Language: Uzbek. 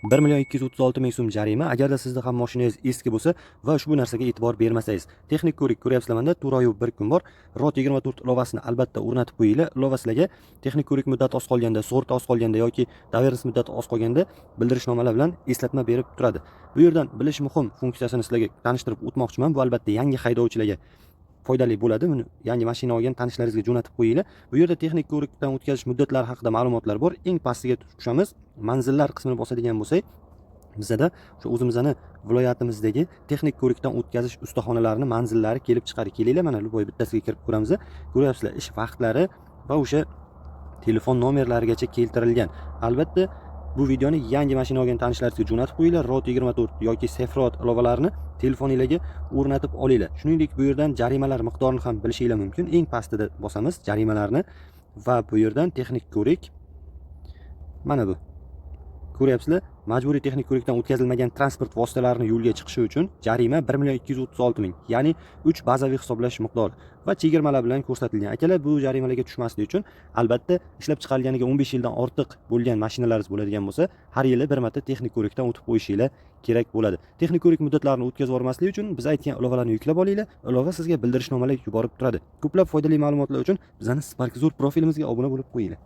1 236 ming so'm jarima agarda sizda ham mashinangiz eski bo'lsa va ushbu narsaga e'tibor bermasangiz. Texnik ko'rik ko'ryapsizlar, menda 4 oy 1 kun bor. ROT 24 ilovasini albatta o'rnatib qo'yinglar. Ilova sizlarga texnik ko'rik muddati oz qolganda, sug'urta oz qolganda yoki davernis muddati oz qolganda bildirishnomalar bilan eslatma berib turadi. Bu yerdan bilish muhim funksiyasini sizlarga tanishtirib o'tmoqchiman. Bu albatta yangi haydovchilarga foydali bo'ladi. Buni yangi mashina olgan tanishlaringizga jo'natib qo'yinglar. Bu yerda texnik ko'rikdan o'tkazish muddatlari haqida ma'lumotlar bor. Eng pastiga tushamiz. Manzillar qismini bosadigan bo'lsak, bizda o'sha o'zimizning viloyatimizdagi texnik ko'rikdan o'tkazish ustaxonalarini manzillari kelib chiqadi. Kelinglar, mana Luboy bittasiga kirib ko'ramiz. Ko'ryapsizlar, ish vaqtlari va o'sha telefon nomerlarigacha keltirilgan. Albatta bu videoni yangi mashina olgan tanishlaringizga jo'natib qo'yinglar. ROT 24 yoki Sefrot ilovalarini telefoningizga o'rnatib olinglar. Shuningdek, bu yerdan jarimalar miqdorini ham bilishinglar mumkin. Eng pastida bosamiz jarimalarni va bu yerdan texnik ko'rik mana bu. Ko'ryapsizlar, majburiy texnik ko'rikdan o'tkazilmagan transport vositalarini yo'lga chiqishi uchun jarima 1 236 ming, ya'ni 3 bazaviy hisoblash miqdori va chegirmalar bilan ko'rsatilgan. Akalar, bu jarimalarga tushmaslik uchun albatta ishlab chiqarilganiga 15 yildan ortiq bo'lgan mashinalaringiz bo'ladigan bo'lsa, har yili bir marta texnik ko'rikdan o'tib qo'yishinglar kerak bo'ladi. Texnik ko'rik muddatlarini o'tkazib yubormaslik uchun biz aytgan ilovalarni yuklab olinglar. Ilova sizga bildirishnomalar yuborib turadi. Ko'plab foydali ma'lumotlar uchun bizning Sparkzor profilimizga obuna bo'lib qo'yinglar.